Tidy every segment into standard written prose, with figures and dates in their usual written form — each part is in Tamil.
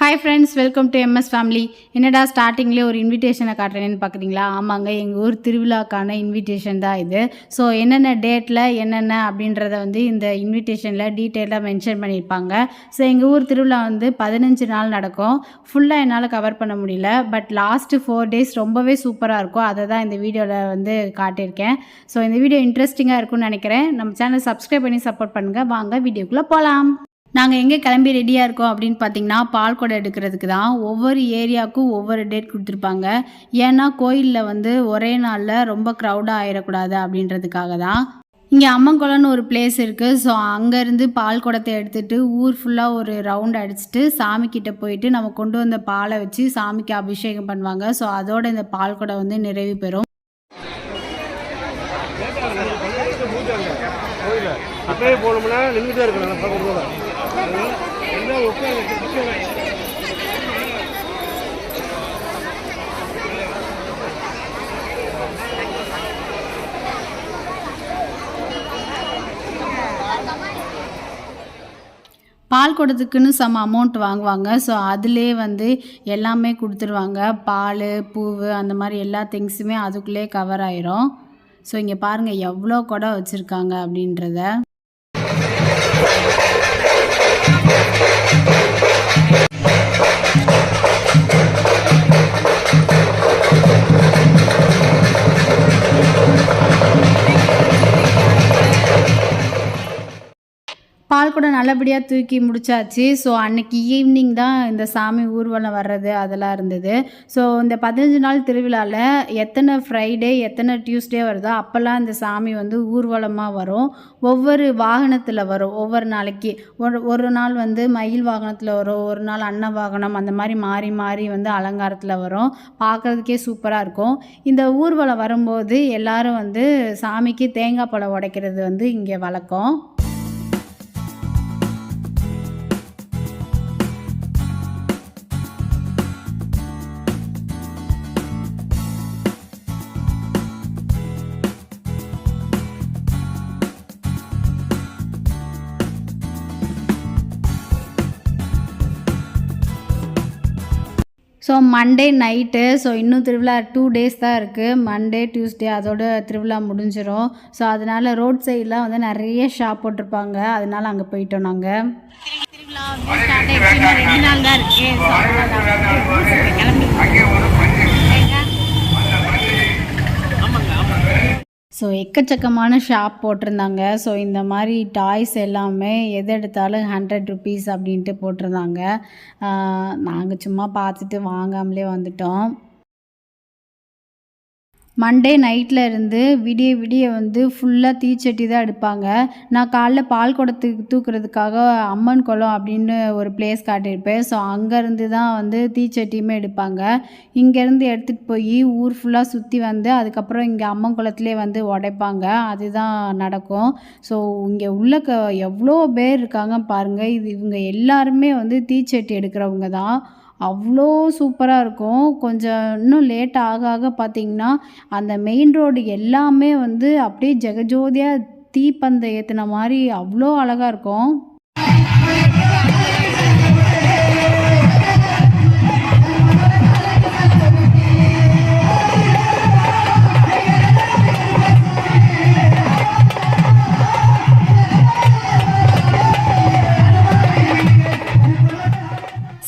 Hi friends, welcome to MS family. என்னடா ஸ்டார்டிங்லேயே ஒரு இன்விடேஷனை காட்டுறேன்னு பார்க்குறீங்களா? ஆமாங்க, எங்கள் ஊர் திருவிழாக்கான இன்விடேஷன் தான் இது. ஸோ என்னென்ன டேட்டில் என்னென்ன அப்படின்றத இந்த இன்விடேஷனில் டீட்டெயிலாக மென்ஷன் பண்ணியிருப்பாங்க. ஸோ எங்கள் ஊர் திருவிழா 15 நாள் நடக்கும். ஃபுல்லாக என்னால் கவர் பண்ண முடியல, பட் லாஸ்ட்டு 4 days ரொம்பவே சூப்பராக இருக்கும். அதை தான் இந்த வீடியோவில் காட்டியிருக்கேன். ஸோ இந்த வீடியோ இன்ட்ரெஸ்டிங்காக இருக்கும்னு நினைக்கிறேன். நம்ம சேனலை சப்ஸ்கிரைப் பண்ணி சப்போர்ட் பண்ணுங்கள். வாங்க வீடியோக்குள்ளே போகலாம். நாங்கள் எங்கே கிளம்பி ரெடியாக இருக்கோம் அப்படின்னு பார்த்தீங்கன்னா, பால் குடம் எடுக்கிறதுக்கு தான். ஒவ்வொரு ஏரியாவுக்கும் ஒவ்வொரு டேட் கொடுத்துருப்பாங்க. ஏன்னா கோயிலில் ஒரே நாளில் ரொம்ப க்ரௌடாக ஆயிடக்கூடாது அப்படின்றதுக்காக தான். இங்கே அம்மங்குளம்னு ஒரு பிளேஸ் இருக்குது. ஸோ அங்கேருந்து பால் குடத்தை எடுத்துகிட்டு ஊர் ஃபுல்லாக ஒரு ரவுண்ட் அடிச்சுட்டு சாமிக்கிட்ட போயிட்டு நம்ம கொண்டு வந்த பாலை வச்சு சாமிக்கு அபிஷேகம் பண்ணுவாங்க. ஸோ அதோட இந்த பால் குடம் நிறைவு பெறும். அப்படியே போனோம்னா நின்றுட்டே இருக்கணும். பால் குடத்துக்குன்னு சம் அமௌண்ட் வாங்குவாங்க. ஸோ அதிலே எல்லாமே கொடுத்துருவாங்க. பால், பூவு, அந்த மாதிரி எல்லா திங்ஸுமே அதுக்குள்ளே கவர் ஆயிரும். ஸோ இங்கே பாருங்கள் எவ்வளோ குடம் வச்சுருக்காங்க அப்படின்றத. பால் குடம் நல்லபடியாக தூக்கி முடிச்சாச்சு. ஸோ அன்றைக்கி ஈவினிங் தான் இந்த சாமி ஊர்வலம் வர்றது அதெல்லாம் இருந்தது. ஸோ இந்த 15 நாள் திருவிழாவில் எத்தனை ஃப்ரைடே எத்தனை டியூஸ்டே வருதோ அப்போல்லாம் இந்த சாமி ஊர்வலமாக வரும். ஒவ்வொரு வாகனத்தில் வரும். ஒவ்வொரு நாளைக்கு ஒரு நாள் மயில் வாகனத்தில் வரும், ஒரு நாள் அன்ன வாகனம், அந்த மாதிரி மாறி மாறி அலங்காரத்தில் வரும். பார்க்குறதுக்கே சூப்பராக இருக்கும். இந்த ஊர்வலம் வரும்போது எல்லோரும் சாமிக்கு தேங்காய் பழம் உடைக்கிறது இங்கே வழக்கம். So Monday night. ஸோ இன்னும் திருவிழா 2 days தான் இருக்குது. மண்டே, டியூஸ்டே அதோட திருவிழா முடிஞ்சிடும். ஸோ அதனால் ரோட் சைடெலாம் நிறைய ஷாப் போட்டிருப்பாங்க. அதனால் அங்கே போயிட்டோம் நாங்கள். திருவிழா ஸ்டார்ட் ஆகிடுச்சு. 2 நாள் தான் இருக்குது. கிளம்பி ஸோ எக்கச்சக்கமான ஷாப் போட்டிருந்தாங்க. ஸோ இந்த மாதிரி டாய்ஸ் எல்லாமே எது எடுத்தாலும் 100 rupees அப்படின்ட்டு போட்டிருந்தாங்க. நாங்கள் சும்மா பார்த்துட்டு வாங்காமலே வந்துட்டோம். மண்டே நைட்டில் இருந்து விடிய விடிய ஃபுல்லாக தீச்சட்டி தான் எடுப்பாங்க. நான் காலைல பால் குடத்துக்கு தூக்குறதுக்காக அம்மன் குளம் அப்படின்னு ஒரு பிளேஸ் காட்டியிருப்பேன். ஸோ அங்கேருந்து தான் தீச்சட்டியுமே எடுப்பாங்க. இங்கேருந்து எடுத்துகிட்டு போய் ஊர் ஃபுல்லாக சுற்றி அதுக்கப்புறம் இங்கே அம்மன் குளத்துலேயே உடைப்பாங்க. அதுதான் நடக்கும். ஸோ இங்கே உள்ள எவ்வளோ பேர் இருக்காங்க பாருங்கள். இவங்க எல்லாருமே தீச்சட்டி எடுக்கிறவங்க தான். அவ்வளோ சூப்பராக இருக்கும். கொஞ்சம் இன்னும் லேட் ஆக ஆக பார்த்திங்கன்னா அந்த மெயின் ரோடு எல்லாமே அப்படியே ஜெகஜோதியாக தீப்பந்தம் ஏற்றின மாதிரி அவ்வளோ அழகாக இருக்கும்.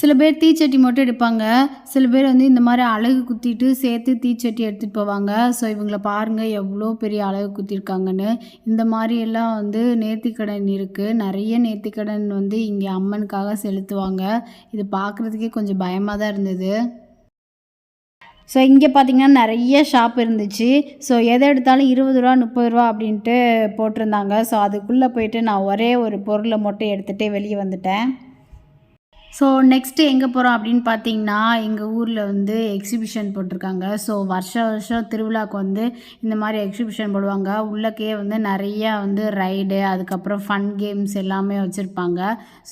சில பேர் தீச்சட்டி மட்டும் எடுப்பாங்க. சில பேர் இந்த மாதிரி அலகு குத்திட்டு சேர்த்து தீச்சட்டி எடுத்துகிட்டு போவாங்க. ஸோ இவங்கள பாருங்கள் எவ்வளோ பெரிய அலகு குத்திருக்காங்கன்னு. இந்த மாதிரி எல்லாம் நேர்த்திக்கடன் இருக்குது. நிறைய நேர்த்திக்கடன் இங்கே அம்மனுக்காக செலுத்துவாங்க. இது பார்க்குறதுக்கே கொஞ்சம் பயமாக தான் இருந்தது. ஸோ இங்கே பார்த்திங்கன்னா நிறைய ஷாப் இருந்துச்சு. ஸோ எதை எடுத்தாலும் 20 ரூபா 30 ரூபா அப்படின்ட்டு போட்டிருந்தாங்க. ஸோ அதுக்குள்ளே போயிட்டு நான் ஒரே ஒரு பொருளை மட்டும் எடுத்துகிட்டே வெளியே வந்துட்டேன். ஸோ நெக்ஸ்ட்டு எங்கே போகிறோம் அப்படின்னு பார்த்தீங்கன்னா, எங்கள் ஊரில் எக்ஸிபிஷன் போட்டிருக்காங்க. ஸோ வருஷம் திருவிழாவுக்கு இந்த மாதிரி எக்ஸிபிஷன் போடுவாங்க. உள்ளக்கே நிறையா ரைடு, அதுக்கப்புறம் ஃபன் கேம்ஸ் எல்லாமே வச்சுருப்பாங்க.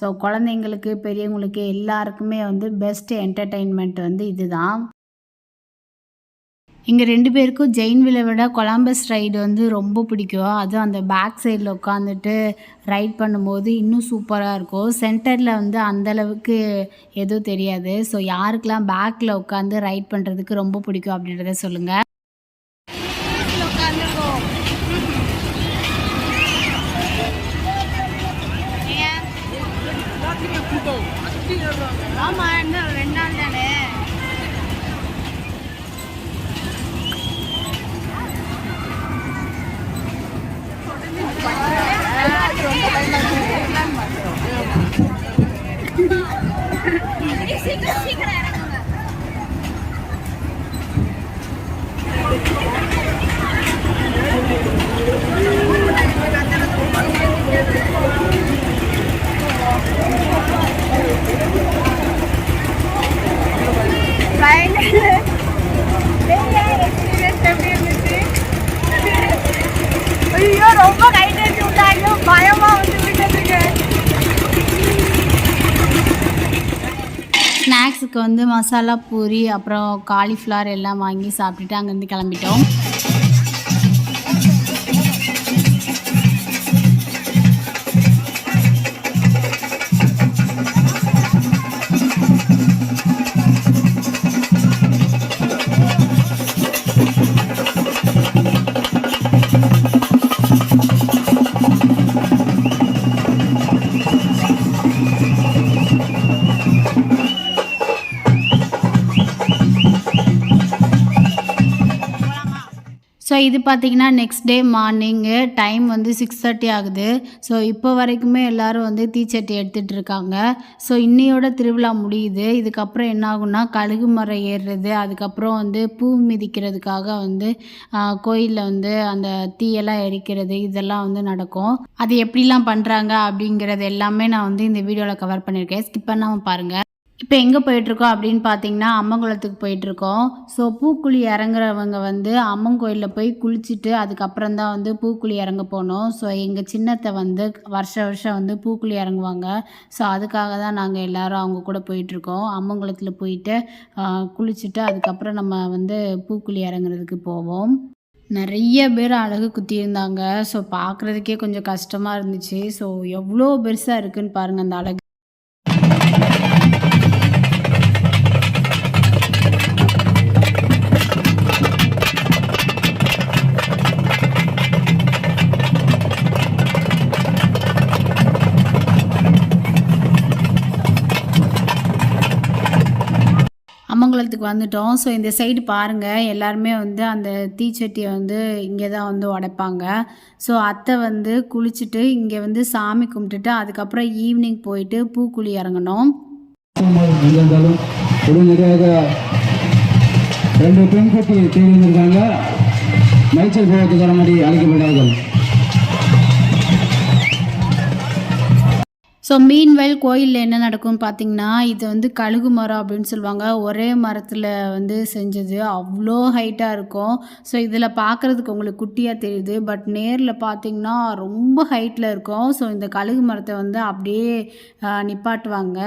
ஸோ குழந்தைங்களுக்கு பெரியவங்களுக்கு எல்லாருக்குமே பெஸ்ட் என்டர்டெயின்மெண்ட் இதுதான். எங்கள் 2 பேருக்கும் ஜெயின் வீலை விட கொலம்பஸ் ரைடு வந்து ரொம்ப பிடிக்கும். அதுவும் அந்த பேக் சைடில் உட்காந்துட்டு ரைட் பண்ணும்போது இன்னும் சூப்பராக இருக்கும். சென்டரில் வந்து அந்தளவுக்கு எதுவும் தெரியாது. ஸோ யாருக்கெல்லாம் பேக்கில் உட்காந்து ரைட் பண்ணுறதுக்கு ரொம்ப பிடிக்கும் அப்படின்றத சொல்லுங்கள். ஆமாம், இன்னும் 2 நாள் தானே. சீக்கிரம் இறங்குங்க. ஐயோ, ரொம்ப கை தட்டி விட்டாங்க, பயமா வந்து விட்டதுக்கு. ஸ்நாக்ஸுக்கு வந்து மசாலா பூரி அப்புறம் காலிஃப்ளவர் எல்லாம் வாங்கி சாப்பிட்டுட்டு அங்கேருந்து கிளம்பிட்டோம். ஸோ இது பார்த்திங்கன்னா நெக்ஸ்ட் டே மார்னிங்கு டைம் வந்து 6:30 ஆகுது. ஸோ இப்போ வரைக்குமே எல்லோரும் வந்து தீச்சட்டி எடுத்துகிட்டு இருக்காங்க. ஸோ இன்னையோட திருவிழா முடியுது. இதுக்கப்புறம் என்ன ஆகும்னா கழுகு மரம் ஏறுறது, அதுக்கப்புறம் வந்து பூ மிதிக்கிறதுக்காக வந்து கோயிலில் வந்து அந்த தீயெல்லாம் எரிக்கிறது இதெல்லாம் வந்து நடக்கும். அது எப்படிலாம் பண்ணுறாங்க அப்படிங்கிறது எல்லாமே நான் வந்து இந்த வீடியோவில் கவர் பண்ணியிருக்கேன். ஸ்கிப் பண்ணாமல் பாருங்கள். இப்போ எங்கே போயிட்டுருக்கோம் அப்படின்னு பார்த்தீங்கன்னா அம்மங்குளத்துக்கு போயிட்டுருக்கோம். ஸோ பூக்குழி இறங்குறவங்க வந்து அம்மன் கோயிலில் போய் குளிச்சுட்டு அதுக்கப்புறம் தான் வந்து பூக்குழி இறங்க போனோம். ஸோ எங்கள் சின்னத்தை வந்து வருஷம் வந்து பூக்குழி இறங்குவாங்க. ஸோ அதுக்காக தான் நாங்கள் எல்லோரும் அவங்க கூட போயிட்டுருக்கோம். அம்மங்குளத்தில் போயிட்டு குளிச்சுட்டு அதுக்கப்புறம் நம்ம வந்து பூக்குழி இறங்குறதுக்கு போவோம். நிறைய பேர் அழகு குத்தியிருந்தாங்க. ஸோ பார்க்குறதுக்கே கொஞ்சம் கஷ்டமாக இருந்துச்சு. ஸோ எவ்வளோ பெருசாக இருக்குதுன்னு பாருங்கள் அந்த அழகு. அம்மங்குளத்துக்கு வந்துட்டோம். ஸோ இந்த சைடு பாருங்கள், எல்லாருமே வந்து அந்த தீச்சட்டியை வந்து இங்கே தான் வந்து உடைப்பாங்க. ஸோ அத்தை வந்து குளிச்சுட்டு இங்கே வந்து சாமி கும்பிட்டுட்டு அதுக்கப்புறம் ஈவினிங் போயிட்டு பூக்குழி இறங்கணும். ரெண்டு பெண் கட்டி தேடி வந்திருக்காங்க. மைச்சல் போகிறதுக்கு வர மாதிரி அழைக்கப்பட்டார்கள். ஸோ மீன்வயல் கோயிலில் என்ன நடக்கும்னு பார்த்தீங்கன்னா இது வந்து கழுகு மரம் அப்படின்னு சொல்லுவாங்க. ஒரே மரத்தில் வந்து செஞ்சது, அவ்வளோ ஹைட்டாக இருக்கும். ஸோ இதில் பார்க்குறதுக்கு உங்களுக்கு குட்டியாக தெரியுது, பட் நேரில் பார்த்திங்கன்னா ரொம்ப ஹைட்டில் இருக்கும். ஸோ இந்த கழுகு மரத்தை வந்து அப்படியே நிப்பாட்டுவாங்க.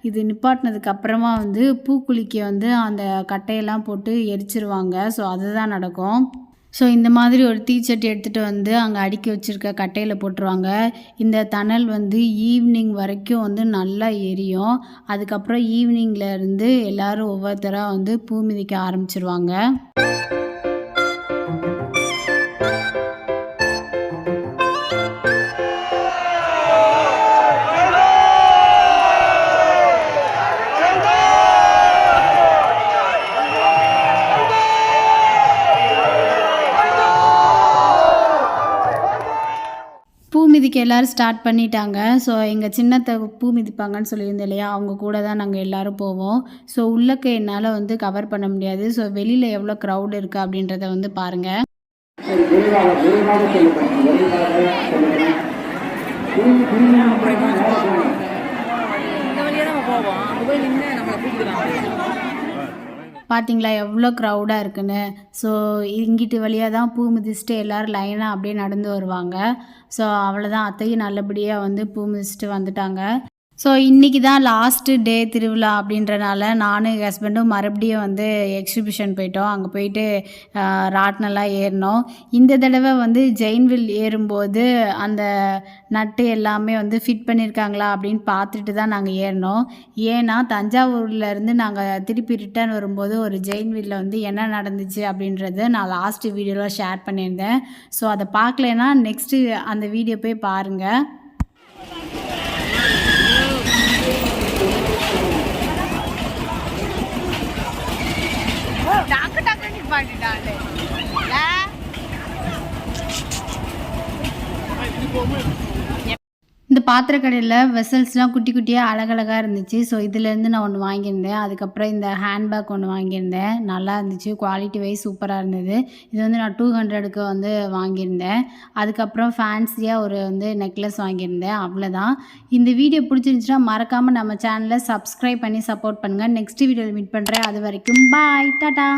இது நிப்பாட்டினதுக்கு அப்புறமா வந்து பூக்குழிக்கு வந்து அந்த கட்டையெல்லாம் போட்டு எரிச்சிருவாங்க. ஸோ அதுதான் நடக்கும். ஸோ இந்த மாதிரி ஒரு தீச்சட்டி எடுத்துகிட்டு வந்து அங்கே அடுக்கி வச்சுருக்க கட்டையில் போட்டுருவாங்க. இந்த தணல் வந்து ஈவினிங் வரைக்கும் வந்து நல்லா எரியும். அதுக்கப்புறம் ஈவினிங்கில் இருந்து எல்லோரும் ஒவ்வொருத்தராக வந்து பூ மிதிக்க ஆரம்பிச்சிருவாங்க. மிதிக்க எல்லோரும் ஸ்டார்ட் பண்ணிட்டாங்க. ஸோ எங்கள் சின்னத்தை பூ மிதிப்பாங்கன்னு சொல்லியிருந்தேன் இல்லையா, அவங்க கூட தான் நாங்கள் எல்லோரும் போவோம். ஸோ உள்ளக்க என்னால் வந்து கவர் பண்ண முடியாது. ஸோ வெளியில் எவ்வளோ க்ரௌட் இருக்குது அப்படின்றத வந்து பாருங்கள். பார்த்தீங்களா எவ்வளோ க்ரௌடாக இருக்குன்னு. ஸோ இங்கிட்டு வழியாக தான் பூ மிதிச்சுட்டு எல்லோரும் லைனாக அப்படியே நடந்து வருவாங்க. ஸோ அவ்வளோதான், அத்தையும் நல்லபடியாக வந்து பூ மிதிச்சுட்டு வந்துட்டாங்க. ஸோ இன்றைக்கி தான் லாஸ்ட்டு டே திருவிழா அப்படின்றனால நானும் எங்கள் ஹஸ்பண்டும் மறுபடியும் வந்து எக்ஸிபிஷன் போயிட்டோம். அங்கே போயிட்டு ராட்னெல்லாம் ஏறினோம். இந்த தடவை வந்து ஜெயின்வில் ஏறும்போது அந்த நட்டு எல்லாமே வந்து ஃபிட் பண்ணியிருக்காங்களா அப்படின்னு பார்த்துட்டு தான் நாங்கள் ஏறினோம். ஏன்னா தஞ்சாவூர்லேருந்து நாங்கள் திருப்பி ரிட்டர்ன் வரும்போது ஒரு ஜெயின்வில்ல வந்து என்ன நடந்துச்சு அப்படின்றத நான் லாஸ்ட்டு வீடியோவில் ஷேர் பண்ணியிருந்தேன். ஸோ அதை பார்க்கலன்னா நெக்ஸ்ட்டு அந்த வீடியோ போய் பாருங்கள். டக்கு டக்கு நிப்பாட்டிட்டாளே. இந்த பாத்திரக்கடையில் வெசல்ஸ்லாம் குட்டி குட்டியாக அழகழகாக இருந்துச்சு. ஸோ இதுலேருந்து நான் ஒன்று வாங்கியிருந்தேன். அதுக்கப்புறம் இந்த ஹேண்ட்பேக் ஒன்று வாங்கியிருந்தேன். நல்லா இருந்துச்சு, குவாலிட்டி வைஸ் சூப்பராக இருந்தது. இது வந்து நான் 200க்கு வந்து வாங்கியிருந்தேன். அதுக்கப்புறம் ஃபேன்சியாக ஒரு வந்து நெக்லஸ் வாங்கியிருந்தேன். அவ்வளோதான். இந்த வீடியோ பிடிச்சிருந்துச்சுன்னா மறக்காமல் நம்ம சேனலை சப்ஸ்கிரைப் பண்ணி சப்போர்ட் பண்ணுங்கள். நெக்ஸ்ட் வீடியோவில் மீட் பண்ணுறேன். அது வரைக்கும் பாய், டாடா.